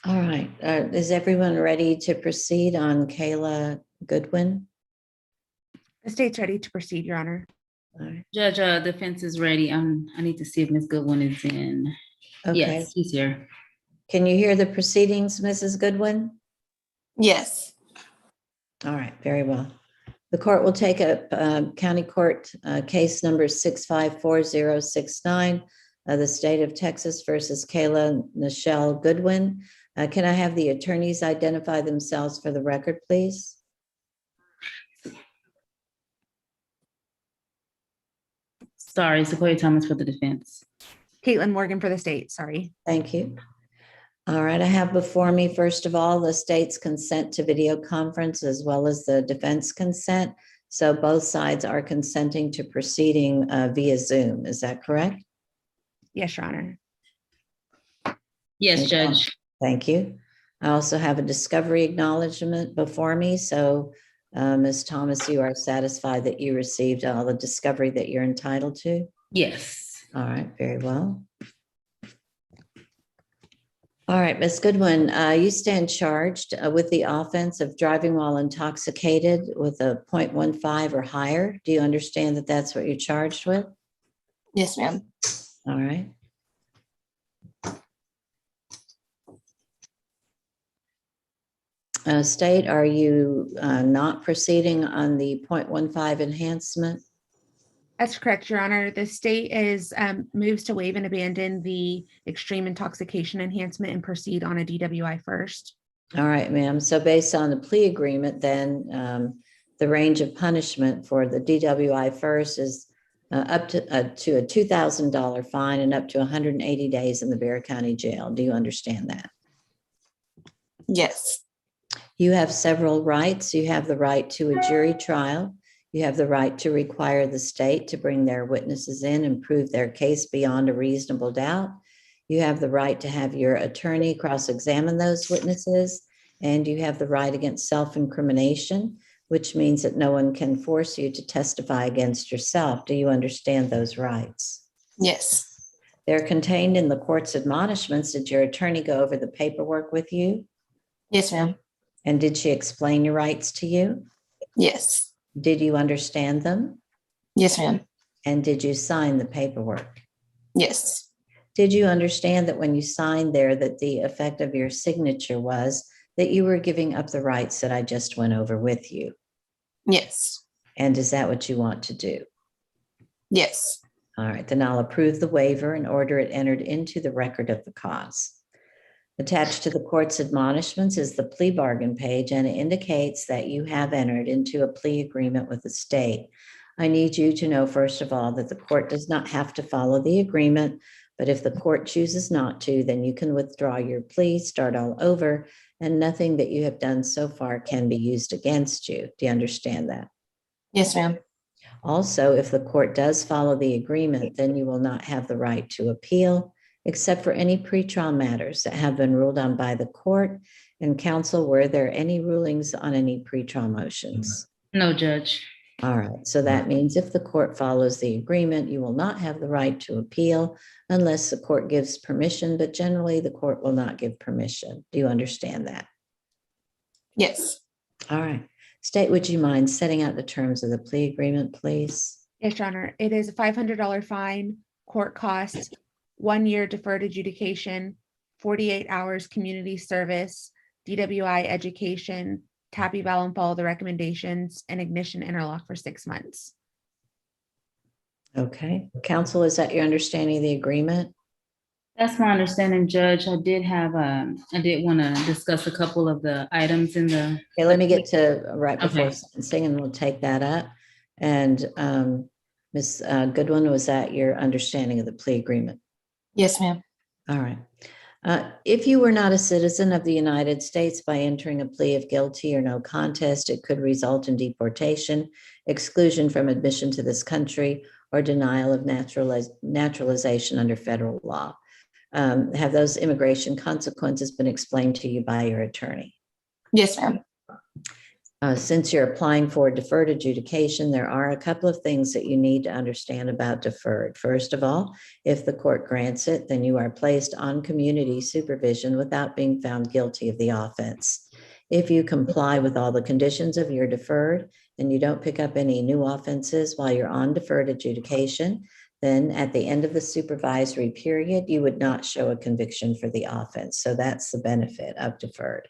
All right. Is everyone ready to proceed on Kayla Goodwin? The state's ready to proceed, Your Honor. All right. Judge, defense is ready. I need to see if Ms. Goodwin is in. Okay. Yes, she's here. Can you hear the proceedings, Mrs. Goodwin? Yes. All right. Very well. The court will take up County Court case number 654069, the State of Texas versus Kayla Nichelle Goodwin. Can I have the attorneys identify themselves for the record, please? Sorry, Sequoia Thomas for the defense. Caitlin Morgan for the state, sorry. Thank you. All right, I have before me, first of all, the state's consent to video conference as well as the defense consent. So both sides are consenting to proceeding via Zoom. Is that correct? Yes, Your Honor. Yes, Judge. Thank you. I also have a discovery acknowledgement before me. So Ms. Thomas, you are satisfied that you received all the discovery that you're entitled to? Yes. All right, very well. All right, Ms. Goodwin, you stand charged with the offense of driving while intoxicated with a 0.15 or higher. Do you understand that that's what you're charged with? Yes, ma'am. All right. State, are you not proceeding on the 0.15 enhancement? That's correct, Your Honor. The state is moves to waive and abandon the extreme intoxication enhancement and proceed on a DWI first. All right, ma'am. So based on the plea agreement, then the range of punishment for the DWI first is up to a $2,000 fine and up to 180 days in the Bexar County Jail. Do you understand that? Yes. You have several rights. You have the right to a jury trial. You have the right to require the state to bring their witnesses in and prove their case beyond a reasonable doubt. You have the right to have your attorney cross-examine those witnesses, and you have the right against self-incrimination, which means that no one can force you to testify against yourself. Do you understand those rights? Yes. They're contained in the court's admonishments. Did your attorney go over the paperwork with you? Yes, ma'am. And did she explain your rights to you? Yes. Did you understand them? Yes, ma'am. And did you sign the paperwork? Yes. Did you understand that when you signed there that the effect of your signature was that you were giving up the rights that I just went over with you? Yes. And is that what you want to do? Yes. All right, then I'll approve the waiver and order it entered into the record of the cause. Attached to the court's admonishments is the plea bargain page, and it indicates that you have entered into a plea agreement with the state. I need you to know, first of all, that the court does not have to follow the agreement, but if the court chooses not to, then you can withdraw your plea, start all over, and nothing that you have done so far can be used against you. Do you understand that? Yes, ma'am. Also, if the court does follow the agreement, then you will not have the right to appeal, except for any pretrial matters that have been ruled on by the court. And counsel, were there any rulings on any pretrial motions? No, Judge. All right, so that means if the court follows the agreement, you will not have the right to appeal unless the court gives permission, but generally the court will not give permission. Do you understand that? Yes. All right. State, would you mind setting out the terms of the plea agreement, please? Yes, Your Honor. It is a $500 fine, court costs, 1 year deferred adjudication, 48 hours community service, DWI education, tap eval and follow the recommendations, and ignition interlock for 6 months. Okay. Counsel, is that your understanding of the agreement? That's my understanding, Judge. I did want to discuss a couple of the items in the. Okay, let me get to right before Okay. sentencing and we'll take that up. And Ms. Goodwin, was that your understanding of the plea agreement? Yes, ma'am. All right. If you were not a citizen of the United States by entering a plea of guilty or no contest, it could result in deportation, exclusion from admission to this country, or denial of naturalization under federal law. Have those immigration consequences been explained to you by your attorney? Yes, ma'am. Since you're applying for deferred adjudication, there are a couple of things that you need to understand about deferred. First of all, if the court grants it, then you are placed on community supervision without being found guilty of the offense. If you comply with all the conditions of your deferred and you don't pick up any new offenses while you're on deferred adjudication, then at the end of the supervisory period, you would not show a conviction for the offense. So that's the benefit of deferred.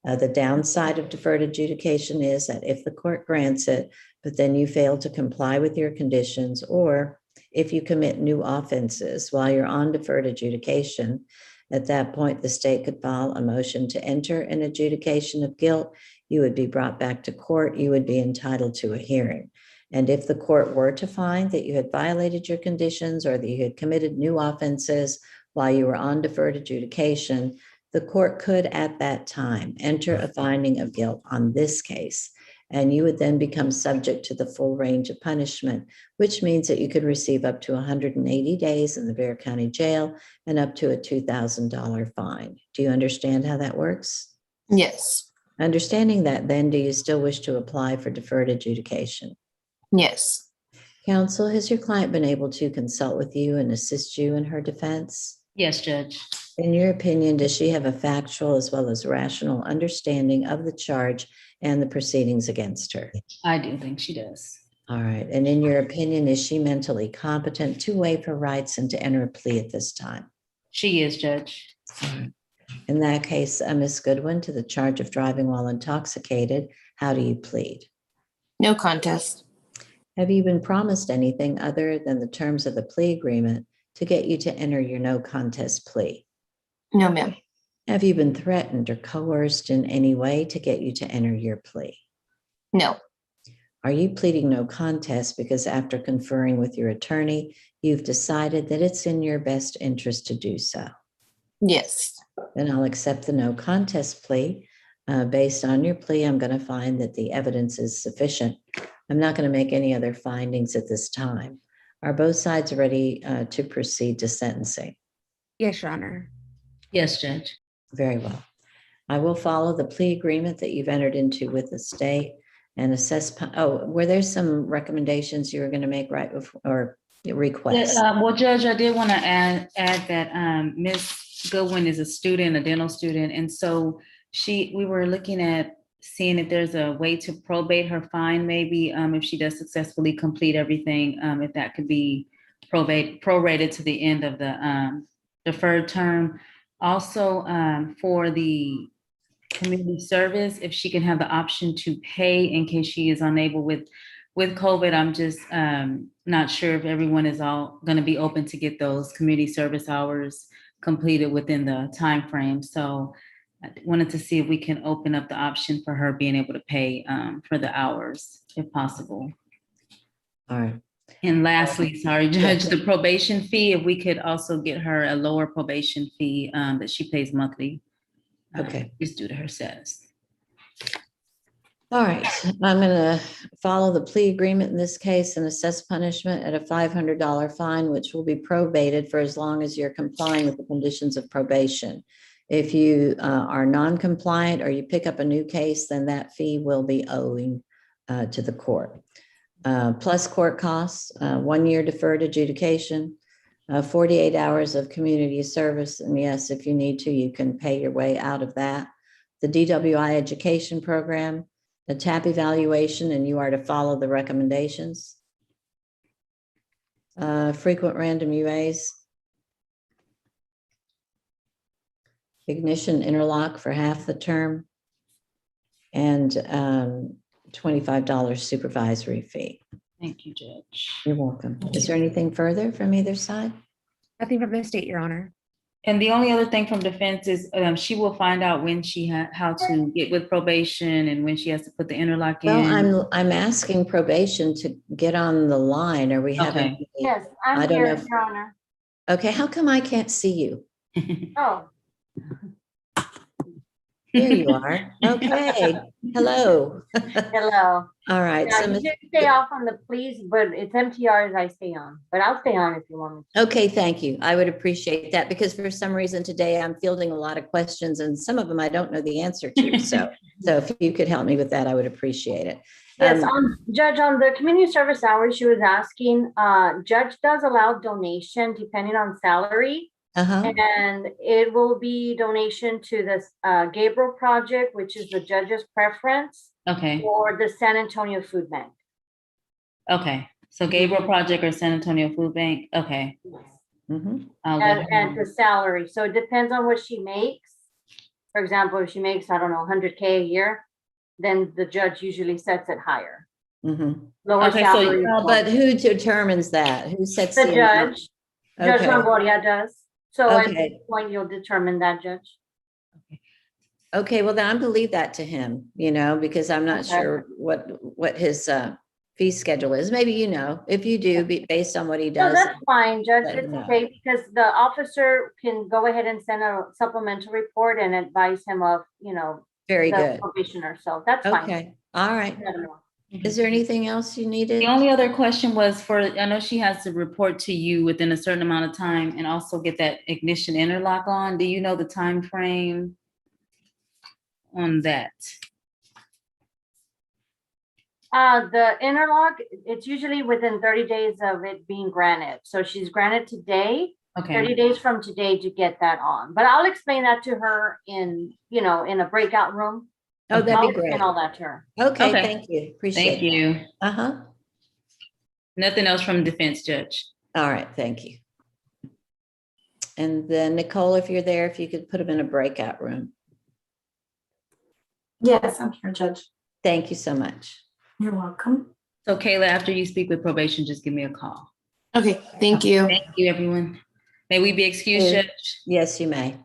The downside of deferred adjudication is that if the court grants it, but then you fail to comply with your conditions, or if you commit new offenses while you're on deferred adjudication, at that point, the state could file a motion to enter an adjudication of guilt. You would be brought back to court. You would be entitled to a hearing. And if the court were to find that you had violated your conditions or that you had committed new offenses while you were on deferred adjudication, the court could at that time enter a finding of guilt on this case, and you would then become subject to the full range of punishment, which means that you could receive up to 180 days in the Bexar County Jail and up to a $2,000 fine. Do you understand how that works? Yes. Understanding that, then, do you still wish to apply for deferred adjudication? Yes. Counsel, has your client been able to consult with you and assist you in her defense? Yes, Judge. In your opinion, does she have a factual as well as rational understanding of the charge and the proceedings against her? I do think she does. All right. And in your opinion, is she mentally competent to waive her rights and to enter a plea at this time? She is, Judge. All right. In that case, Ms. Goodwin, to the charge of driving while intoxicated, how do you plead? No contest. Have you been promised anything other than the terms of the plea agreement to get you to enter your no contest plea? No, ma'am. Have you been threatened or coerced in any way to get you to enter your plea? No. Are you pleading no contest because after conferring with your attorney, you've decided that it's in your best interest to do so? Yes. Then I'll accept the no contest plea. Based on your plea, I'm going to find that the evidence is sufficient. I'm not going to make any other findings at this time. Are both sides ready to proceed to sentencing? Yes, Your Honor. Yes, Judge. Very well. I will follow the plea agreement that you've entered into with the state and assess. Were there some recommendations you were going to make right before or requests? Well, Judge, I did want to add that Ms. Goodwin is a student, a dental student, and so we were looking at seeing if there's a way to probate her fine, maybe if she does successfully complete everything, if that could be prorated to the end of the deferred term. Also, for the community service, if she can have the option to pay in case she is unable with COVID. I'm just not sure if everyone is all going to be open to get those community service hours completed within the time frame. So I wanted to see if we can open up the option for her being able to pay for the hours, if possible. All right. And lastly, sorry, Judge, the probation fee, if we could also get her a lower probation fee that she pays monthly. Okay. Just due to her status. All right. I'm going to follow the plea agreement in this case and assess punishment at a $500 fine, which will be probated for as long as you're complying with the conditions of probation. If you are non-compliant or you pick up a new case, then that fee will be owing to the court. Plus court costs, 1 year deferred adjudication, 48 hours of community service. And yes, if you need to, you can pay your way out of that. The DWI education program, the TAP evaluation, and you are to follow the recommendations. Frequent random UAs. Ignition interlock for half the term. And $25 supervisory fee. Thank you, Judge. You're welcome. Is there anything further from either side? Nothing from the state, Your Honor. And the only other thing from defense is she will find out when how to get with probation and when she has to put the interlock in. Well, I'm asking probation to get on the line. Are we having? Okay. Yes, I I'm don't here, know if- Your Honor. Okay, how come I can't see you? Oh, There you are. Okay. Hello. Hello. All right. Yeah, So, you should stay off on the please, but it's MTRs I stay on, but I'll stay on if you want me to. okay, thank you. I would appreciate that because for some reason today I'm fielding a lot of questions and some of them I don't know the answer to. So if you could help me with that, I would appreciate it. Yes, Judge, on the community service hours, she was asking, Judge does allow donation depending on salary. Uh-huh. And it will be donation to this Gabriel project, which is the judge's preference, Okay, or the San Antonio Food Bank. okay. So Gabriel Project or San Antonio Food Bank, okay. Mhm. I'll let her And know. the salary. So it depends on what she makes. For example, if she makes, I don't know, 100K a year, then the judge usually sets it higher. Mhm. Lower Okay, so- salary. Well, but who determines that? Who sets The the amount? judge, Judge Okay. Longoria does. So at Okay. this point, you'll determine that, Judge. Okay, well, then I'm to leave that to him, because I'm not Okay. sure what his fee schedule is. Maybe if you do, based on what he No, does. that's fine, Judge. let It's him know. okay because the officer can go ahead and send a supplemental report and advise him of, Very the good. probationer. So that's fine. Okay, all right. Let him know. Is there anything else you needed? The only other question was I know she has to report to you within a certain amount of time and also get that ignition interlock on. Do you know the time frame on that? The interlock, it's usually within 30 days of it being granted. So she's granted today, 30 Okay, days from today to get that on. But I'll explain that to her in a breakout room. Oh, that'd I'll be great. explain all that to her. Okay, Okay. thank you. Appreciate thank you. that. Uh-huh. Nothing else from defense, Judge. All right, thank you. And then Nicole, if you're there, if you could put them in a breakout room. Yes, I'm here, Judge. Thank you so much. You're welcome. So Kayla, after you speak with probation, just give me a call. Okay, thank you. Thank you, everyone. May we be excused, Yeah. Judge? Yes, you may.